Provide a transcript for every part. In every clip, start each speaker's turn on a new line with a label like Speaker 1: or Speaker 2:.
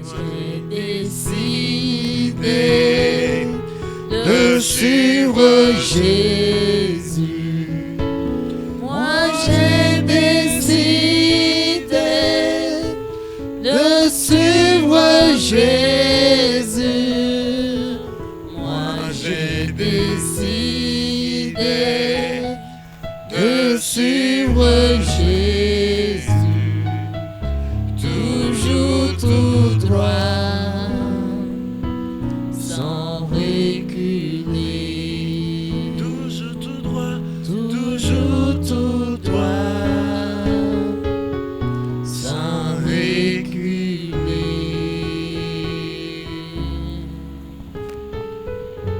Speaker 1: j'ai décidé de suivre Jésus. Moi j'ai décidé de suivre Jésus. Moi j'ai décidé de suivre Jésus. Toujours tout droit, sans reculer.
Speaker 2: Toujours tout droit,
Speaker 1: Toujours tout droit, sans reculer.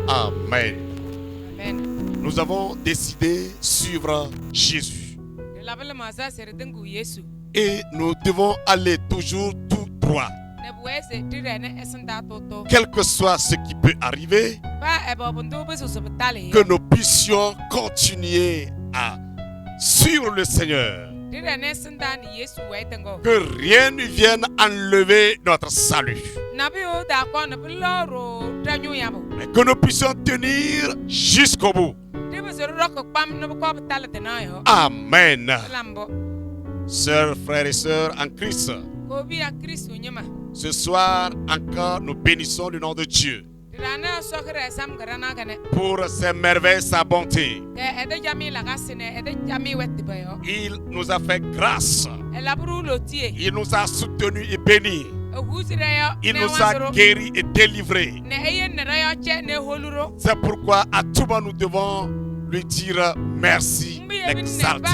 Speaker 3: Amen.
Speaker 4: Amen.
Speaker 3: Nous avons décidé de suivre Jésus.
Speaker 4: Labala masa serdengu Yesu.
Speaker 3: Et nous devons aller toujours tout droit.
Speaker 4: Ne buese direne esenda toto.
Speaker 3: Quel que soit ce qui peut arriver,
Speaker 4: Ba ebobundo besu subtale.
Speaker 3: que nous puissions continuer à suivre le Seigneur.
Speaker 4: Direne senda ni Yesu wetengo.
Speaker 3: Que rien ne vienne enlever notre salut.
Speaker 4: Nabio da kwa na biloro tanyu yabo.
Speaker 3: Mais que nous puissions tenir jusqu'au bout.
Speaker 4: Dibe se roko pam no ko betale tenayo.
Speaker 3: Amen.
Speaker 4: Lambo.
Speaker 3: Sœurs, frères et sœurs en Christ,
Speaker 4: Ko bi a Kristo nyama.
Speaker 3: ce soir encore nous bénissons le nom de Dieu
Speaker 4: Dirana sokre sam garana gane.
Speaker 3: pour ses merveilles, sa bonté.
Speaker 4: Ke ede jami la gasine ede jami wetti bayo.
Speaker 3: Il nous a fait grâce.
Speaker 4: Elabru lotie.
Speaker 3: Il nous a soutenus et bénis. Il nous a guéris et délivrés. C'est pourquoi à tout moment nous devons lui dire merci, l'exalter.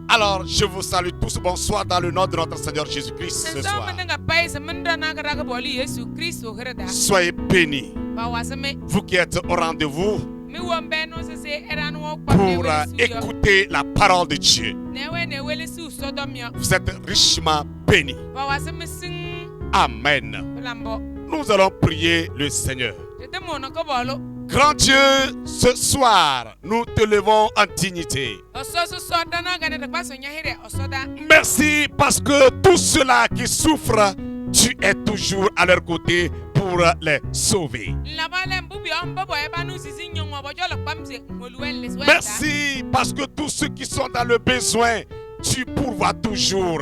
Speaker 3: Alors je vous salue tous, bonsoir dans le nom de notre Seigneur Jésus-Christ ce soir. Soyez bénis, vous qui êtes au rendez-vous pour écouter la parole de Dieu. Vous êtes richement bénis. Amen. Nous allons prier le Seigneur. Grand Dieu, ce soir, nous te levons en dignité. Merci parce que tous ceux-là qui souffrent, tu es toujours à leur côté pour les sauver. Merci parce que tous ceux qui sont dans le besoin, tu pourvois toujours.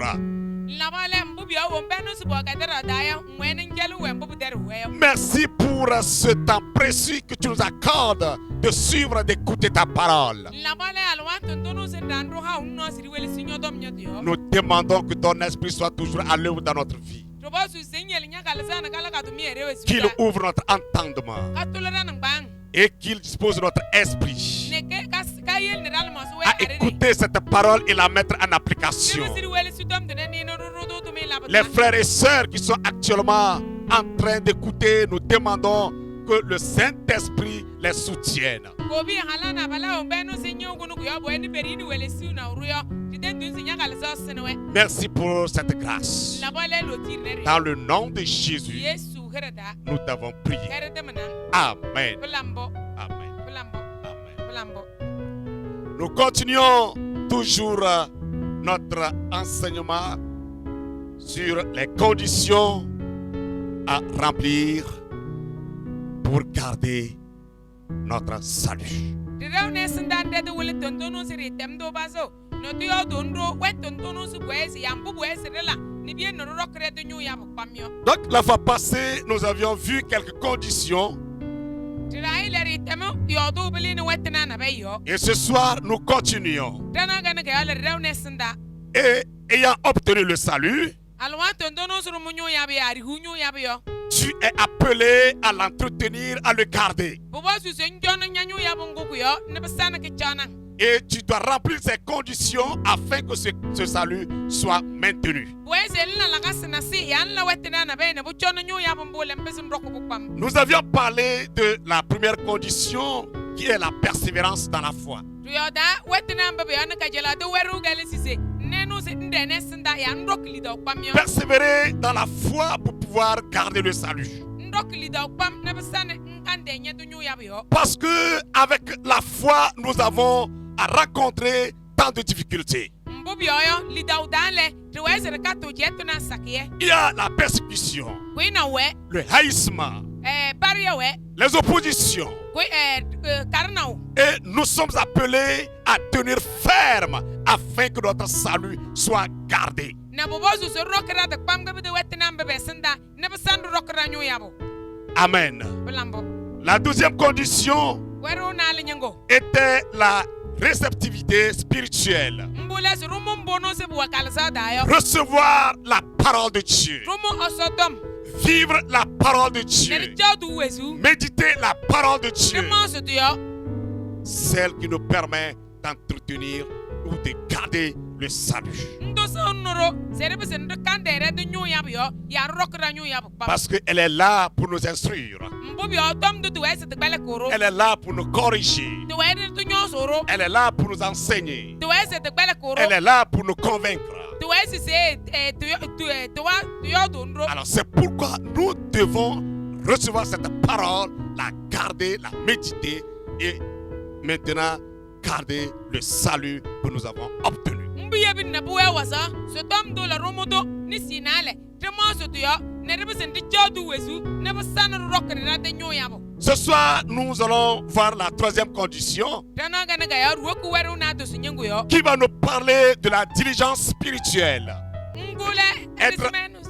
Speaker 3: Merci pour ce temps précieux que tu nous accordes de suivre, d'écouter ta parole. Nous demandons que ton esprit soit toujours à l'œuvre dans notre vie. Qu'il ouvre notre entendement et qu'il dispose notre esprit à écouter cette parole et la mettre en application. Les frères et sœurs qui sont actuellement en train d'écouter, nous demandons que le Saint-Esprit les soutienne. Merci pour cette grâce. Dans le nom de Jésus, nous t'avons prié. Amen. Amen. Amen. Nous continuons toujours notre enseignement sur les conditions à remplir pour garder notre salut. Donc la fois passée, nous avions vu quelques conditions. Et ce soir, nous continuons. Et ayant obtenu le salut, tu es appelé à l'entretenir, à le garder. Et tu dois remplir ces conditions afin que ce salut soit maintenu. Nous avions parlé de la première condition qui est la persévérance dans la foi. Persévérer dans la foi pour pouvoir garder le salut. Parce que avec la foi, nous avons à rencontrer temps de difficulté.
Speaker 4: Mbubi oyo lidau dale tuweze rekato jetu na sakie.
Speaker 3: Il y a la persécution,
Speaker 4: Kuina we
Speaker 3: le haïssement,
Speaker 4: barrière we
Speaker 3: les oppositions.
Speaker 4: karnao.
Speaker 3: Et nous sommes appelés à tenir ferme afin que notre salut soit gardé.
Speaker 4: Na bobozu so rokra de pam gabe de wetina mbebe senda ne besandu rokra nyu yabo.
Speaker 3: Amen.
Speaker 4: Belambo.
Speaker 3: La deuxième condition
Speaker 4: Wero na lingo.
Speaker 3: était la réceptivité spirituelle.
Speaker 4: Mbule so rumu mbono se buwa kalza dayo.
Speaker 3: Recevoir la parole de Dieu.
Speaker 4: Rumu osodom.
Speaker 3: Vivre la parole de
Speaker 4: Ne
Speaker 3: Dieu.
Speaker 4: jodu wezu.
Speaker 3: Méditer la parole de
Speaker 4: Ne
Speaker 3: Dieu.
Speaker 4: manso dio.
Speaker 3: Celle qui nous permet d'entretenir ou de garder le salut.
Speaker 4: Ndo so noro serebe se ndo kandere de nyu yabo yo ya rokra nyu yabo.
Speaker 3: Parce qu'elle est là pour nous instruire.
Speaker 4: Mbubi otom du wese de bele koro.
Speaker 3: Elle est là pour nous corriger.
Speaker 4: De wede du nyo soro.
Speaker 3: Elle est là pour nous enseigner.
Speaker 4: De wese de bele koro.
Speaker 3: Elle est là pour nous convaincre.
Speaker 4: De wese se
Speaker 3: Alors c'est pourquoi nous devons recevoir cette parole, la garder, la méditer et maintenant garder le salut que nous avons obtenu.
Speaker 4: Mbuye bin na buwe wasa so tom do la romodo ni sinale temo so dio ne rebe sen di jodu wezu ne be san rokre na de nyo yabo.
Speaker 3: Ce soir, nous allons voir la troisième condition
Speaker 4: Tana gana ga ya ruku weru na do sunyengo yo.
Speaker 3: qui va nous parler de la diligence spirituelle.
Speaker 4: Ngule
Speaker 3: Être
Speaker 4: esmenus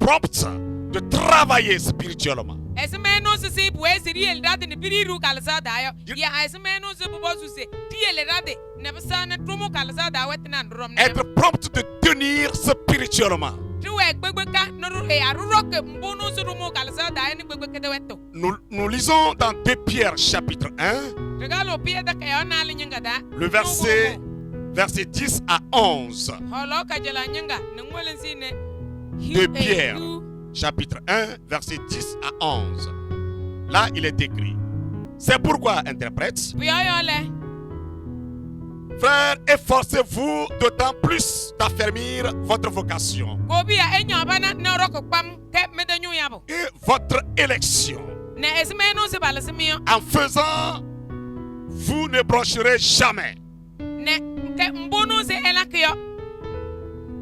Speaker 3: prompt de travailler spirituellement.
Speaker 4: esmenus se buwe siri el dade ne biriru kalsa dayo ya esmenus bu bozu se ti el dade ne be san tumu kalsa da wetina ndrom ne.
Speaker 3: Être prompt de tenir spirituellement.
Speaker 4: Tuwe gbegbeka no arurok mbonu su rumu kalsa da ni gbegbeke de weto.
Speaker 3: Nous lisons dans 2 Pierre chapitre 1,
Speaker 4: Regalo pie da kayo na linyanga da.
Speaker 3: le verset 10 à 11.
Speaker 4: Holo ka jela nyanga ngwele sine.
Speaker 3: De Pierre, chapitre 1, verset 10 à 11. Là, il est écrit. C'est pourquoi, interprète, frères, efforcez-vous d'autant plus d'affermir votre vocation et votre élection. En faisant, vous ne broncherez jamais.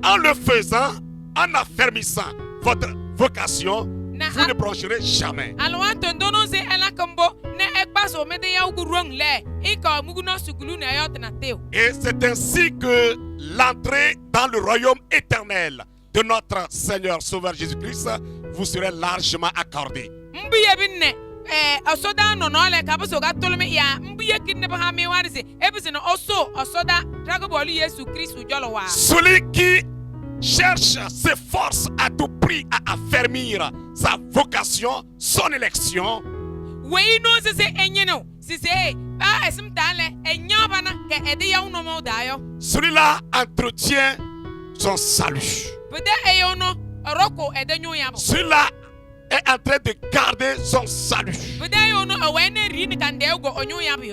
Speaker 3: En le faisant, en affermissant votre vocation, vous ne broncherez jamais. Et c'est ainsi que l'entrée dans le royaume éternel de notre Seigneur Sauveur Jésus-Christ vous serait largement accordée. Celui qui cherche, s'efforce à tout prix à affermir sa vocation, son élection, celui-là entretient son salut. Celui-là est en train de garder son salut.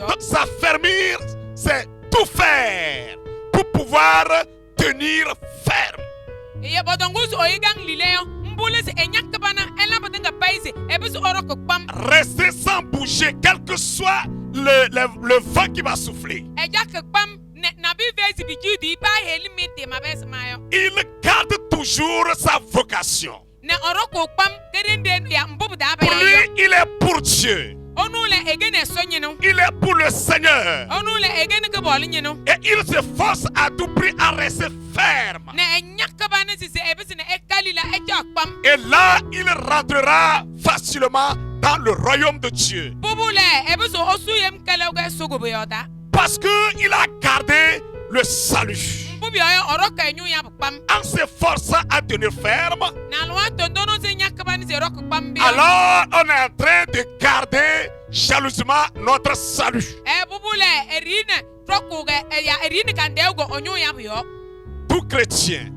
Speaker 3: Donc s'affermir, c'est tout faire pour pouvoir tenir ferme. Rester sans bouger, quel que soit le vent qui va souffler. Il garde toujours sa vocation. Pour lui, il est pour Dieu. Il est pour le Seigneur. Et il s'efforce à tout prix à rester ferme. Et là, il rentrera facilement dans le royaume de Dieu. Parce qu'il a gardé le salut. En s'efforçant à tenir ferme, alors on est en train de garder jalousement notre salut. Tout chrétien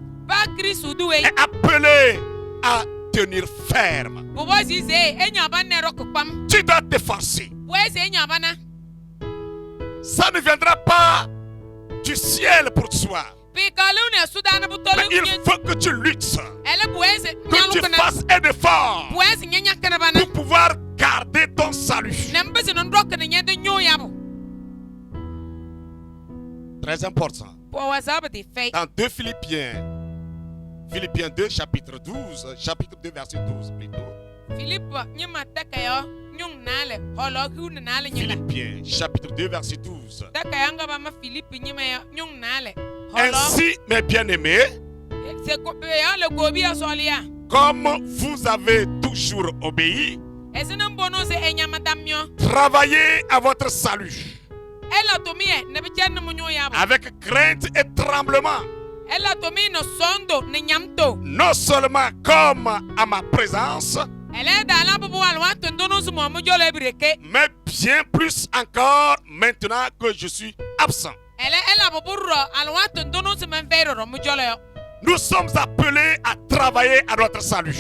Speaker 3: est appelé à tenir ferme. Tu dois t'efforcer. Ça ne viendra pas du ciel pour toi. Mais il faut que tu luttes, que tu fasses un effort pour pouvoir garder ton salut. Très important. Dans 2 Philippiens 2, chapitre 12, chapitre 2, verset 12 plutôt. Philippiens, chapitre 2, verset 12. Ainsi, mes bien-aimés, comme vous avez toujours obéi, travaillez à votre salut avec crainte et tremblement, non seulement comme à ma présence, mais bien plus encore maintenant que je suis absent. Nous sommes appelés à travailler à notre salut.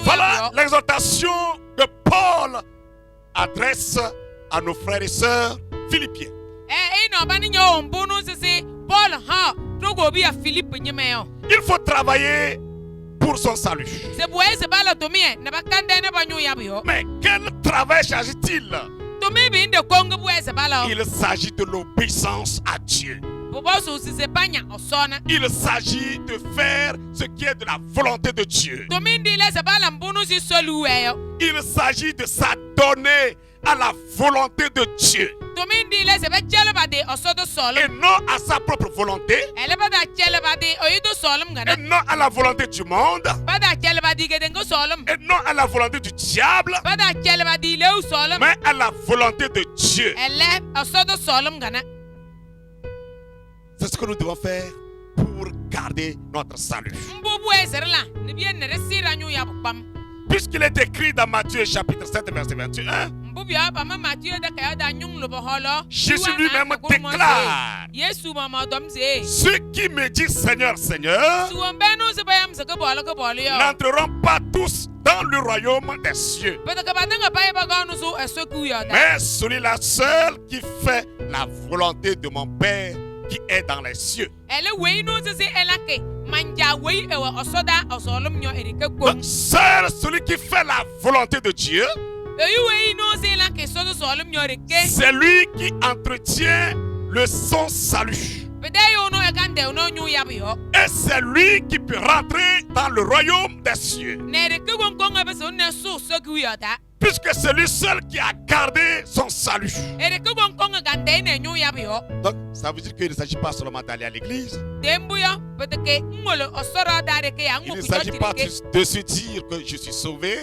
Speaker 3: Voilà l'exhortation que Paul adresse à nos frères et sœurs philippiens. Il faut travailler pour son salut. Mais quel travail s'agit-il? Il s'agit de l'obéissance à Dieu. Il s'agit de faire ce qui est de la volonté de Dieu. Il s'agit de s'adonner à la volonté de Dieu. Et non à sa propre volonté. Et non à la volonté du monde. Et non à la volonté du diable. Mais à la volonté de Dieu. C'est ce que nous devons faire pour garder notre salut. Puisqu'il est écrit dans Matthieu chapitre 7 verset 21, Jésus lui-même déclare: ceux qui me disent Seigneur, Seigneur, n'entreront pas tous dans le royaume des cieux, mais celui-là seul qui fait la volonté de mon Père qui est dans les cieux. Donc, seul celui qui fait la volonté de Dieu, c'est lui qui entretient son salut. Et c'est lui qui peut rentrer dans le royaume des cieux. Puisque c'est lui seul qui a gardé son salut. Donc, ça veut dire qu'il ne s'agit pas seulement d'aller à l'église. Il ne s'agit pas de se dire que je suis sauvé.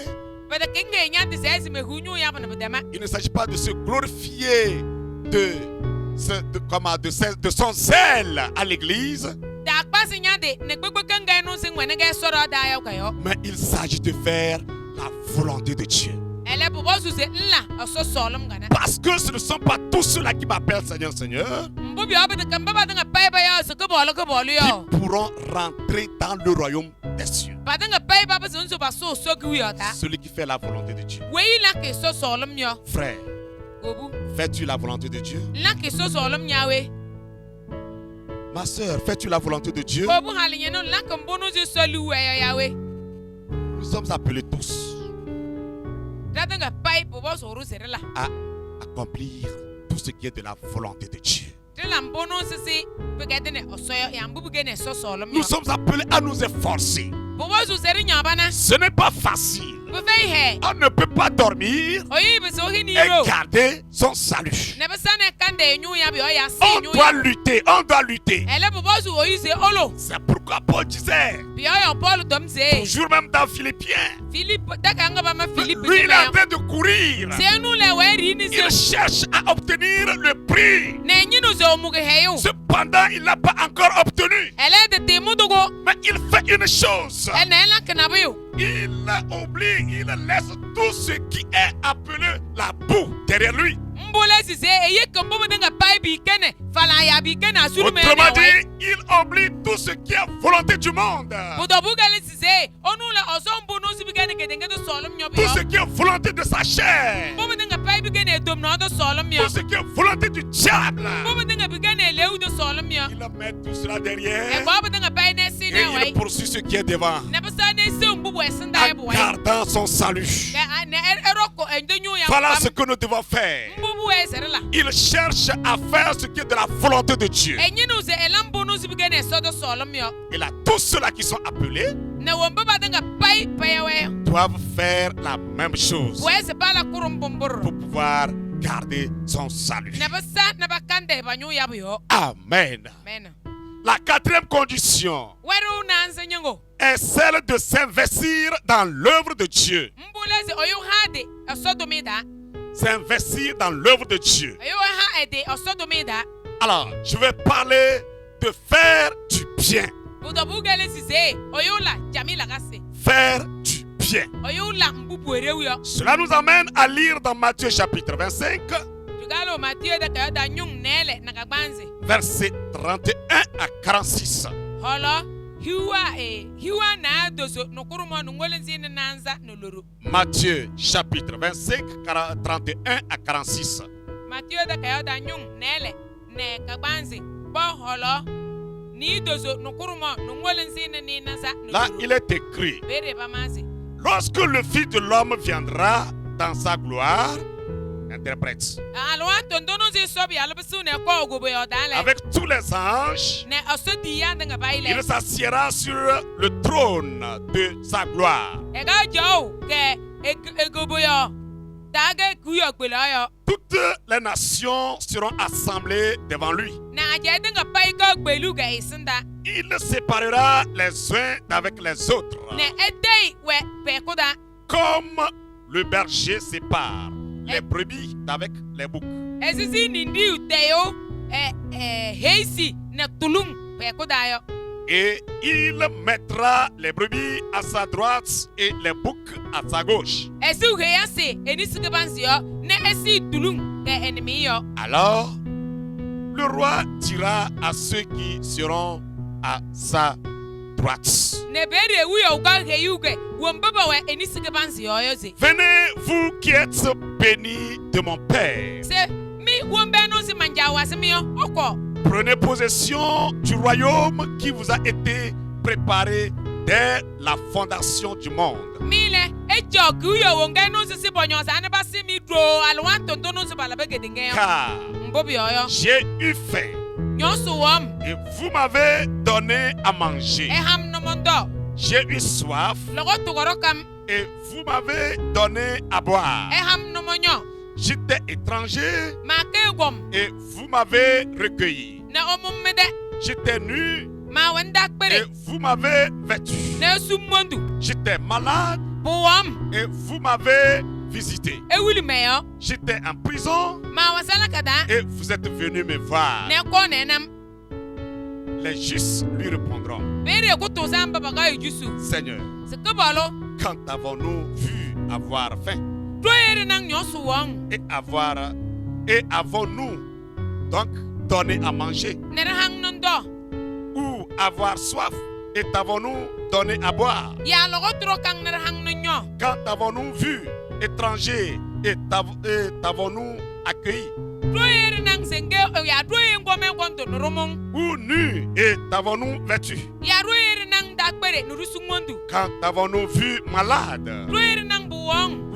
Speaker 3: Il ne s'agit pas de se glorifier de son zèle à l'église. Mais il s'agit de faire la volonté de Dieu. Parce que ce ne sont pas tous ceux-là qui m'appellent Seigneur, Seigneur, qui pourront rentrer dans le royaume des cieux. Celui qui fait la volonté de Dieu. Frère, fais-tu la volonté de Dieu? Ma soeur, fais-tu la volonté de Dieu? Nous sommes appelés tous à accomplir tout ce qui est de la volonté de Dieu. Nous sommes appelés à nous efforcer. Ce n'est pas facile. On ne peut pas dormir et garder son salut. On doit lutter, on doit lutter. C'est pourquoi Paul disait, toujours même dans Philippiens, lui il est en train de courir. Il cherche à obtenir le prix. Cependant, il n'a pas encore obtenu. Mais il fait une chose. Il oublie, il laisse tout ce qui est appelé la boue derrière lui. Autrement dit, il oublie tout ce qui est volonté du monde. Tout ce qui est volonté de sa chair. Tout ce qui est volonté du diable, il met tout cela derrière et il poursuit ce qui est devant en gardant son salut. Voilà ce que nous devons faire. Il cherche à faire ce qui est de la volonté de Dieu. Et là, tous ceux-là qui sont appelés doivent faire la même chose pour pouvoir garder son salut. Amen. La quatrième condition est celle de s'investir dans l'œuvre de Dieu. S'investir dans l'œuvre de Dieu. Alors, je vais parler de faire du bien. Faire du bien. Cela nous amène à lire dans Matthieu chapitre 25, versets 31 à 46. Matthieu chapitre 25, 31 à 46. Là, il est écrit: lorsque le Fils de l'homme viendra dans sa gloire, interprète, avec tous les anges, il s'assiera sur le trône de sa gloire. Toutes les nations seront assemblées devant lui. Il séparera les uns d'avec les autres, comme le berger sépare les brebis d'avec les boucs. Et il mettra les brebis à sa droite et les boucs à sa gauche. Alors, le roi dira à ceux qui seront à sa droite: venez, vous qui êtes bénis de mon Père. Prenez possession du royaume qui vous a été préparé dès la fondation du monde. Car j'ai eu faim et vous m'avez donné à manger. J'ai eu soif et vous m'avez donné à boire. J'étais étranger et vous m'avez recueilli. J'étais nu et vous m'avez vêtu. J'étais malade et vous m'avez visité. J'étais en prison et vous êtes venu me voir. Les justes lui répondront: Seigneur, quand avons-nous vu avoir faim et avons-nous donc donné à manger, ou avoir soif et t'avons-nous donné à boire? Quand avons-nous vu étranger et t'avons-nous accueilli, ou nu et t'avons-nous vêtu? Quand avons-nous vu malade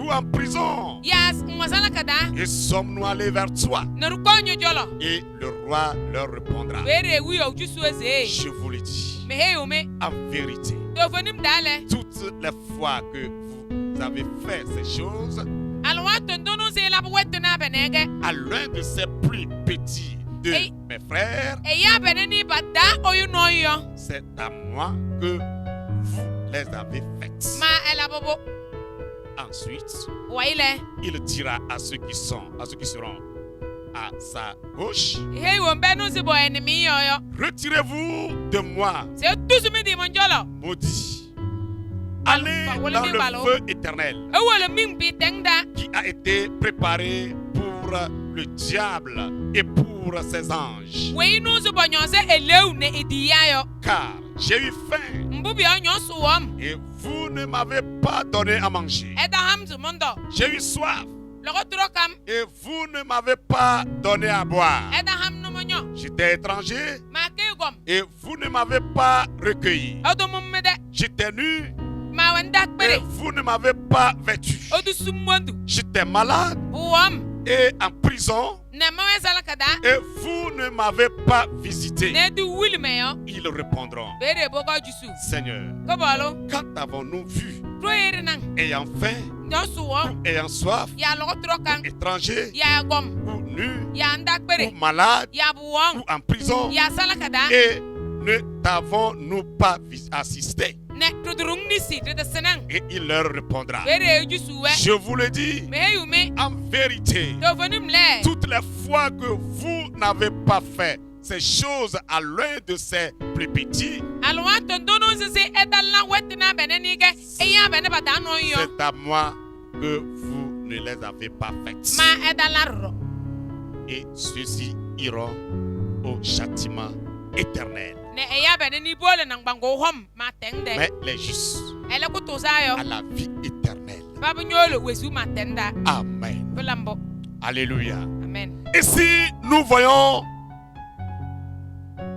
Speaker 3: ou en prison et sommes-nous allés vers toi? Et le roi leur répondra: je vous le dis, en vérité, toutes les fois que vous avez fait ces choses à l'un de ces plus petits de mes frères, c'est à moi que vous les avez faites. Ensuite, il dira à ceux qui seront à sa gauche: retirez-vous de moi, maudits. Allez dans le feu éternel qui a été préparé pour le diable et pour ses anges. Car j'ai eu faim et vous ne m'avez pas donné à manger. J'ai eu soif Et vous ne m'avez pas donné à boire. J'étais étranger. Et vous ne m'avez pas recueilli. J'étais nu. Et vous ne m'avez pas vêtu. J'étais malade. Et en prison. Et vous ne m'avez pas visité. Ils répondront: Seigneur, quand avons-nous vu, ayant faim, ayant soif, étranger, ou nu, ou malade, ou en prison, et ne t'avons-nous pas assisté? Et il leur répondra: je vous le dis, en vérité, toutes les fois que vous n'avez pas fait ces choses à l'un de ces plus petits, c'est à moi que vous ne les avez pas faites. Et ceux-ci iront au châtiment éternel. Mais les justes à la vie éternelle. Amen. Alléluia. Ici, nous voyons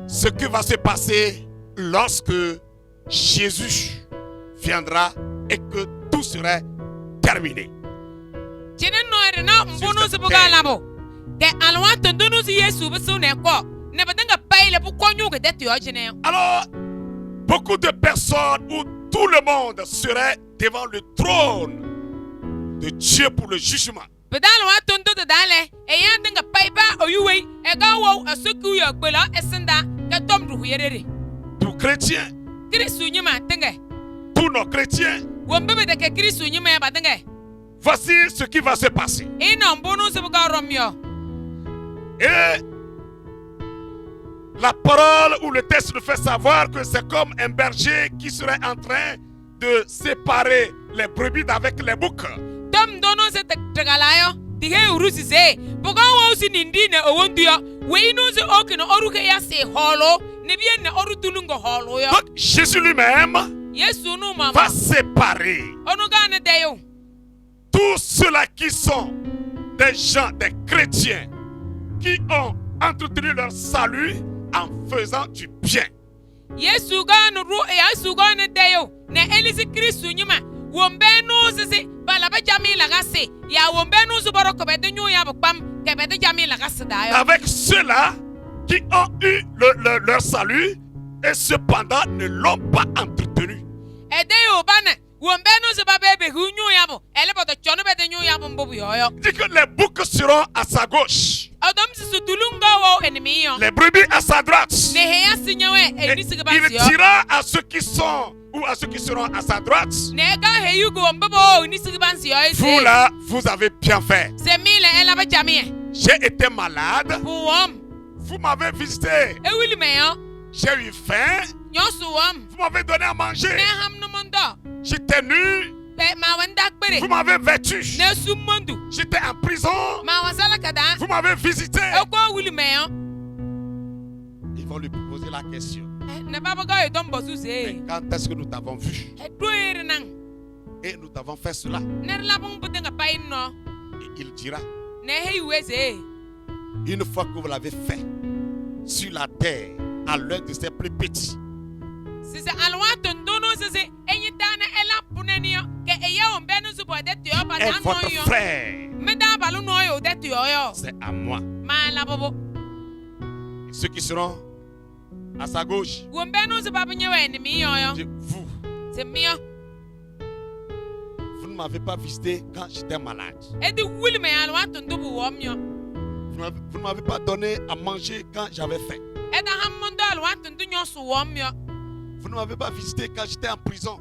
Speaker 3: ce qui va se passer lorsque Jésus viendra et que tout sera terminé. Alors, beaucoup de personnes ou tout le monde serait devant le trône de Dieu pour le jugement. Tous chrétiens, tous nos chrétiens, voici ce qui va se passer. Et la parole ou le texte nous fait savoir que c'est comme un berger qui serait en train de séparer les brebis d'avec les boucs. Donc Jésus lui-même va séparer tous ceux-là qui sont des gens, des chrétiens, qui ont entretenu leur salut en faisant du bien. Avec ceux-là qui ont eu leur salut et cependant ne l'ont pas entretenu. Dit que les boucs seront à sa gauche, les brebis à sa droite. Et il dira à ceux qui sont ou à ceux qui seront à sa droite: vous là, vous avez bien fait. J'ai été malade, vous m'avez visité. J'ai eu faim, vous m'avez donné à manger. J'étais nu, vous m'avez vêtu. J'étais en prison, vous m'avez visité. Ils vont lui poser la question: mais quand est-ce que nous t'avons vu et nous t'avons fait cela? Et il dira: une fois que vous l'avez fait sur la terre à l'un de ses plus petits, et votre frère, c'est à moi. Et ceux qui seront à sa gauche, vous ne m'avez pas visité quand j'étais malade. Vous ne m'avez pas donné à manger quand j'avais faim. Vous ne m'avez pas visité quand j'étais en prison.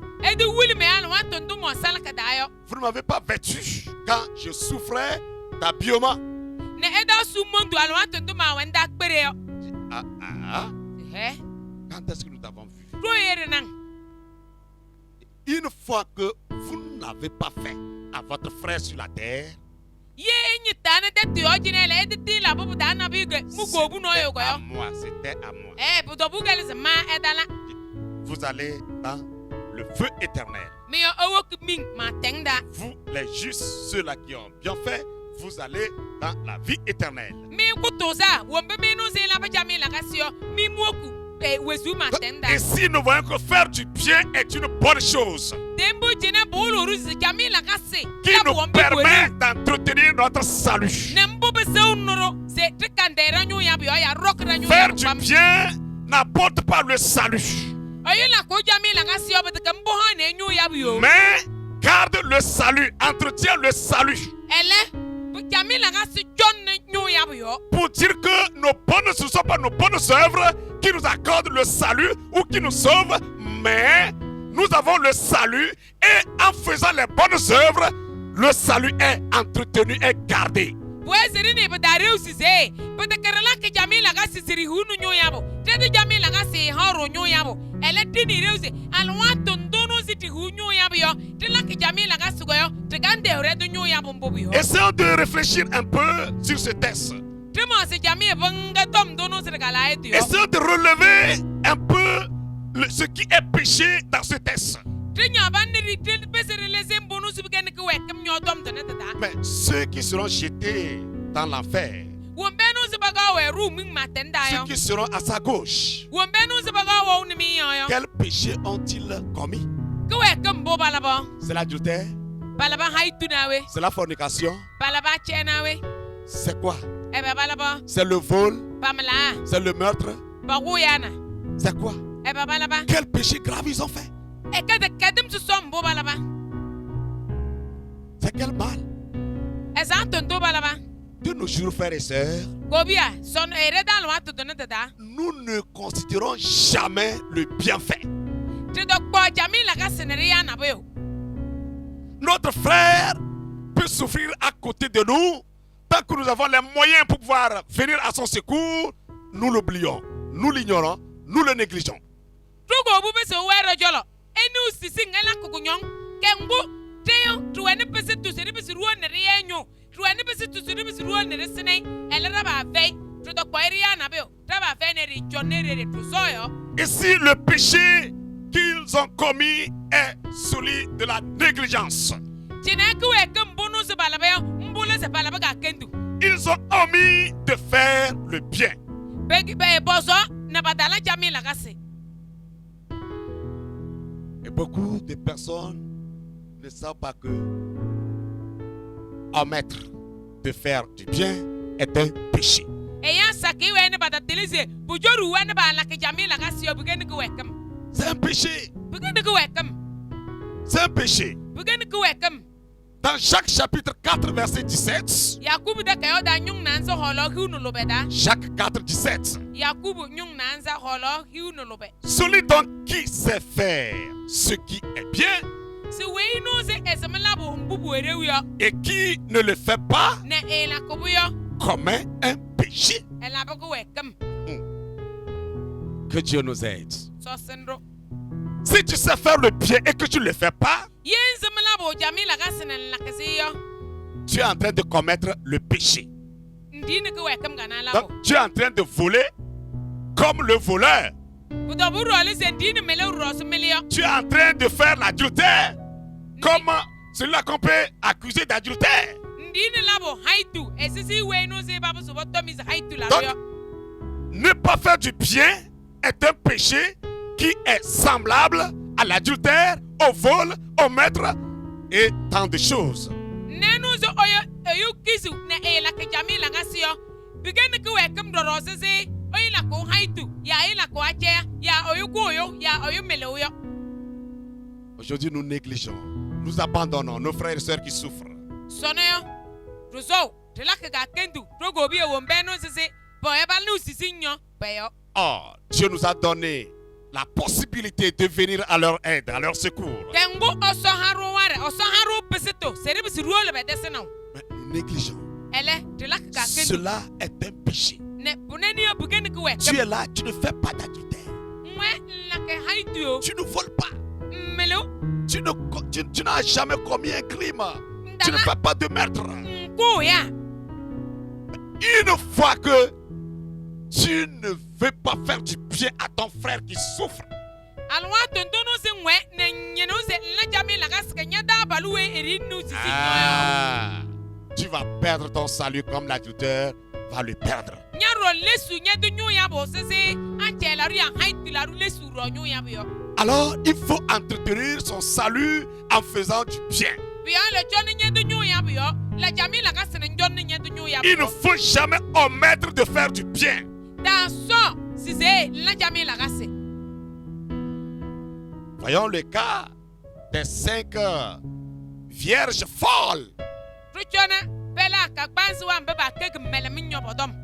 Speaker 3: Vous ne m'avez pas vêtu quand je souffrais d'habillement. Quand est-ce que nous t'avons vu? Une fois que vous n'avez pas fait à votre frère sur la terre, c'était à moi. Vous allez dans le feu éternel. Vous, les justes, ceux-là qui ont bien fait, vous allez dans la vie éternelle. Et si nous voyons que faire du bien est une bonne chose qui nous permet d'entretenir notre salut, faire du bien n'apporte pas le salut, mais garde le salut, entretient le salut. Pour dire que nos bonnes, ce ne sont pas nos bonnes œuvres qui nous accordent le salut ou qui nous sauvent, mais nous avons le salut et en faisant les bonnes œuvres, le salut est entretenu et gardé. Essayons de réfléchir un peu sur ce texte. Essayons de relever un peu ce qui est péché dans ce texte. Mais ceux qui seront jetés dans l'enfer, ceux qui seront à sa gauche, quel péché ont-ils commis? C'est l'adultère? C'est la fornication? C'est quoi? C'est le vol? C'est le meurtre? C'est quoi? Quel péché grave ils ont fait? C'est quel mal? De nos jours, frères et sœurs, nous ne considérons jamais le bienfait. Notre frère peut souffrir à côté de nous. Tant que nous avons les moyens pour pouvoir venir à son secours, nous l'oublions, nous l'ignorons, nous le négligeons. Et si le péché qu'ils ont commis est celui de la négligence, ils ont omis de faire le bien. Et beaucoup de personnes ne savent pas que omettre de faire du bien est un péché. C'est un péché. C'est un péché. Dans Jacques chapitre 4 verset 17, Jacques 4 17, celui donc qui sait faire ce qui est bien et qui ne le fait pas commet un péché. Que Dieu nous aide. Si tu sais faire le bien et que tu ne le fais pas, tu es en train de commettre le péché. Donc, tu es en train de voler comme le voleur. Tu es en train de faire l'adultère comme celui-là qu'on peut accuser d'adultère. Donc, ne pas faire du bien est un péché qui est semblable à l'adultère, au vol, au meurtre et tant de choses. Aujourd'hui, nous négligeons, nous abandonnons nos frères et sœurs qui souffrent. Oh, Dieu nous a donné la possibilité de venir à leur aide, à leur secours. Mais nous négligeons. Cela est un péché. Tu es là, tu ne fais pas d'adultère. Tu ne voles pas. Tu n'as jamais commis un crime. Tu ne fais pas de meurtre. Une fois que tu ne veux pas faire du bien à ton frère qui souffre, tu vas perdre ton salut comme l'adultère va le perdre. Alors, il faut entretenir son salut en faisant du bien. Il ne faut jamais omettre de faire du bien. Voyons le cas des 5 vierges folles.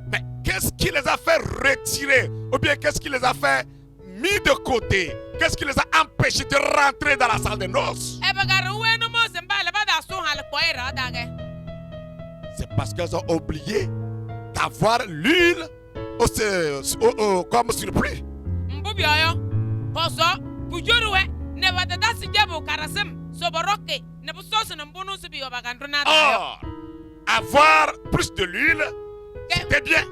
Speaker 3: Mais qu'est-ce qui les a fait retirer? Ou bien qu'est-ce qui les a fait mis de côté? Qu'est-ce qui les a empêchés de rentrer dans la salle de noces? C'est parce qu'elles ont oublié d'avoir l'huile comme surplus. Or, avoir plus de l'huile, c'était bien.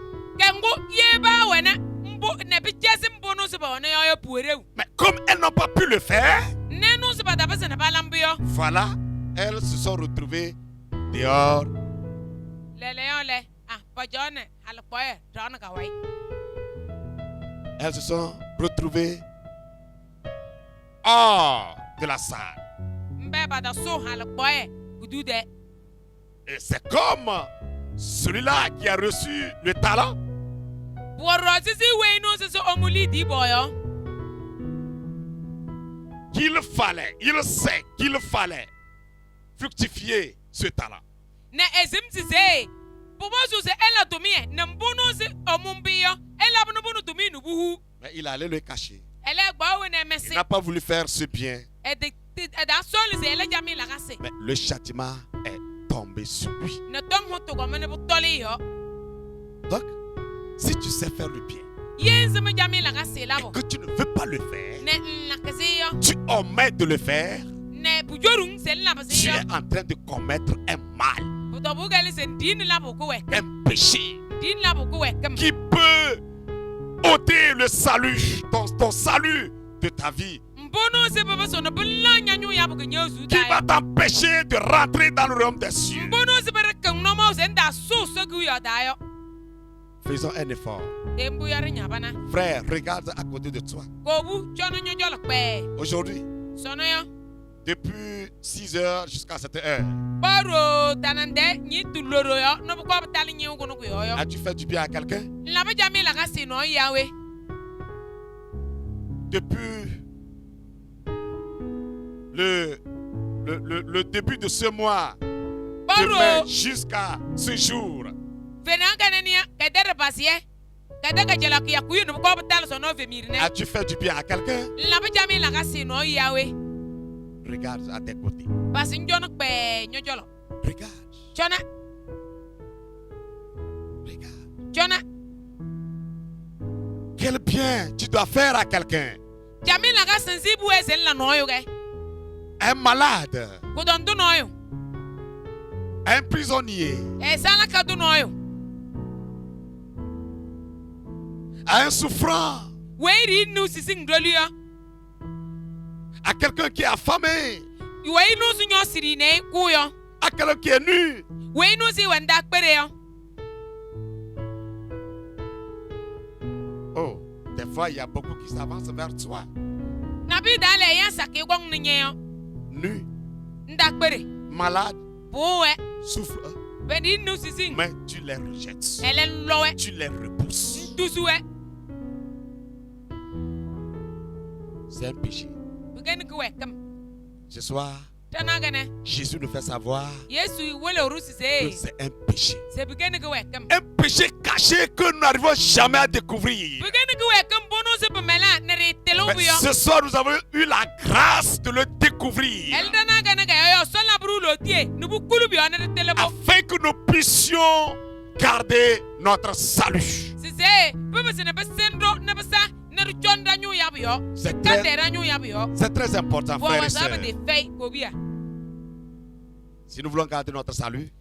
Speaker 3: Mais comme elles n'ont pas pu le faire, voilà, elles se sont retrouvées dehors. Elles se sont retrouvées hors de la salle. Et c'est comme celui-là qui a reçu le talent. Il sait qu'il fallait fructifier ce talent. Mais il allait le cacher. Il n'a pas voulu faire ce bien. Mais le châtiment est tombé sur lui. Donc, si tu sais faire le bien et que tu ne veux pas le faire, tu omets de le faire, tu es en train de commettre un mal, un péché qui peut ôter le salut, ton salut de ta vie, qui va t'empêcher de rentrer dans le royaume des cieux. Faisons un effort. Frère, regarde à côté de toi. Aujourd'hui, depuis 6 heures jusqu'à cette heure, as-tu fait du bien à quelqu'un? Depuis le début de ce mois, de mai jusqu'à ce jour, as-tu fait du bien à quelqu'un? Regarde à tes côtés. Regarde. Regarde. Quel bien tu dois faire à quelqu'un? Un malade, un prisonnier, un souffrant, à quelqu'un qui est affamé, à quelqu'un qui est nu. Oh, des fois il y a beaucoup qui s'avancent vers toi. Nu, malade, souffre, mais tu les rejettes, tu les repousses. C'est un péché. Ce soir, Jésus nous fait savoir que c'est un péché. Un péché caché que nous n'arrivons jamais à découvrir. Mais ce soir, nous avons eu la grâce de le découvrir, afin que nous puissions garder notre salut. C'est très important, frères et sœurs. Si nous voulons garder notre salut,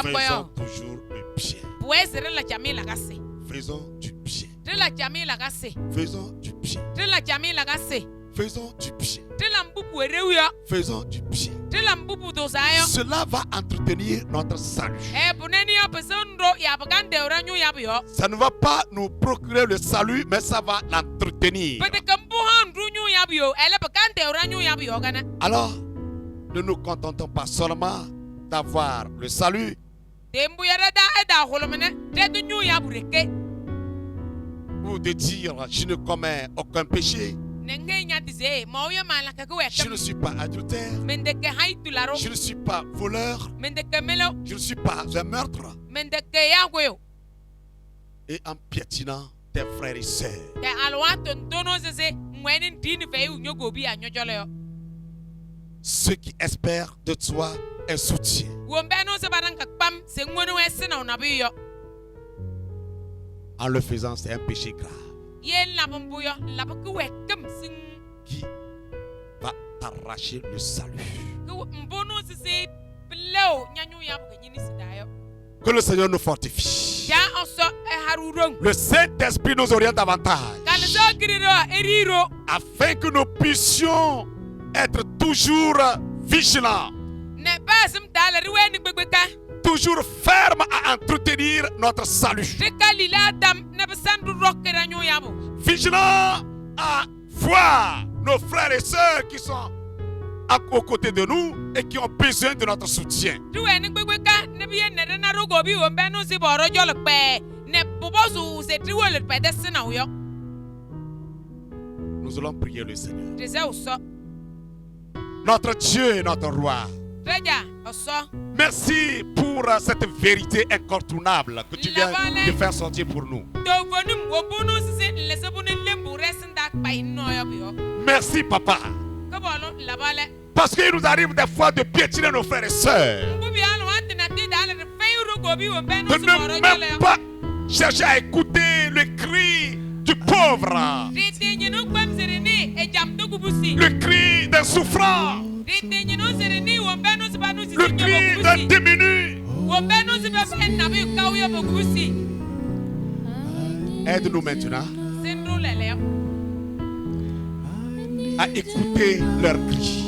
Speaker 3: faisons toujours le bien. Faisons du bien. Faisons du bien. Faisons du bien. Faisons du bien. Cela va entretenir notre salut. Ça ne va pas nous procurer le salut, mais ça va l'entretenir. Alors, ne nous contentons pas seulement d'avoir le salut, ou de dire je ne commets aucun péché, je ne suis pas adultère, je ne suis pas voleur, je ne suis pas un meurtre, et en piétinant tes frères et sœurs. Ceux qui espèrent de toi un soutien. En le faisant, c'est un péché grave qui va t'arracher le salut. Que le Seigneur nous fortifie. Le Saint-Esprit nous oriente davantage afin que nous puissions être toujours vigilants, toujours fermes à entretenir notre salut, vigilants à voir nos frères et sœurs qui sont aux côtés de nous et qui ont besoin de notre soutien. Nous allons prier le Seigneur. Notre Dieu et notre roi, merci pour cette vérité incontournable que tu viens de faire sortir pour nous. Merci, Papa. Parce qu'il nous arrive des fois de piétiner nos frères et sœurs, de ne même pas chercher à écouter le cri du pauvre, le cri d'un souffrant, le cri d'un diminué. Aide-nous maintenant à écouter leur cri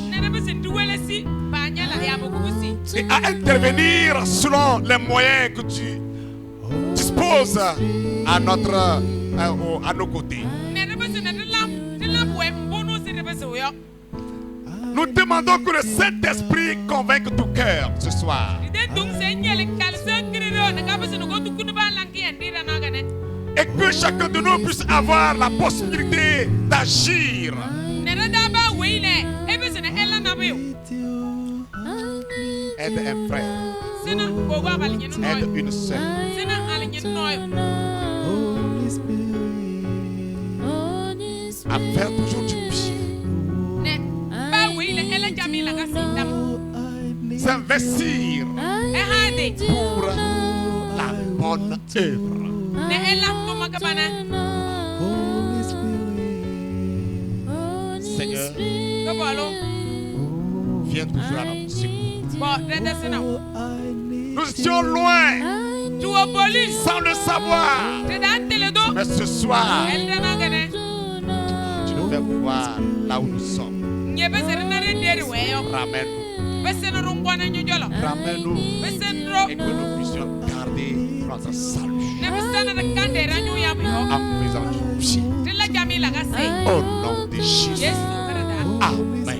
Speaker 3: et à intervenir selon les moyens que tu disposes à nos côtés. Nous demandons que le Saint-Esprit convainque ton cœur ce soir. Et que chacun de nous puisse avoir la possibilité d'agir. Aide un frère. Aide une sœur. À faire toujours du bien. S'investir pour la bonne œuvre. Seigneur, viens toujours à notre secours. Nous étions loin sans le savoir, mais ce soir tu nous fais voir là où nous sommes. Ramène-nous. Ramène-nous et que nous puissions garder notre salut en faisant du bien. Au nom de Jésus. Amen.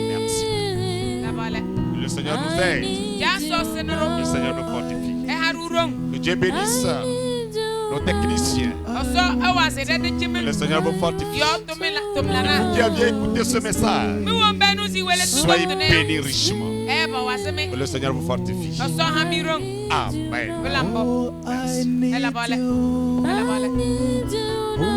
Speaker 3: Merci. Le Seigneur nous aide. Le Seigneur nous fortifie. Que Dieu bénisse nos techniciens. Que le Seigneur vous fortifie. Qui a bien écouté ce message, soyez bénis richement. Que le Seigneur vous fortifie. Amen.
Speaker 1: Oh, I need you.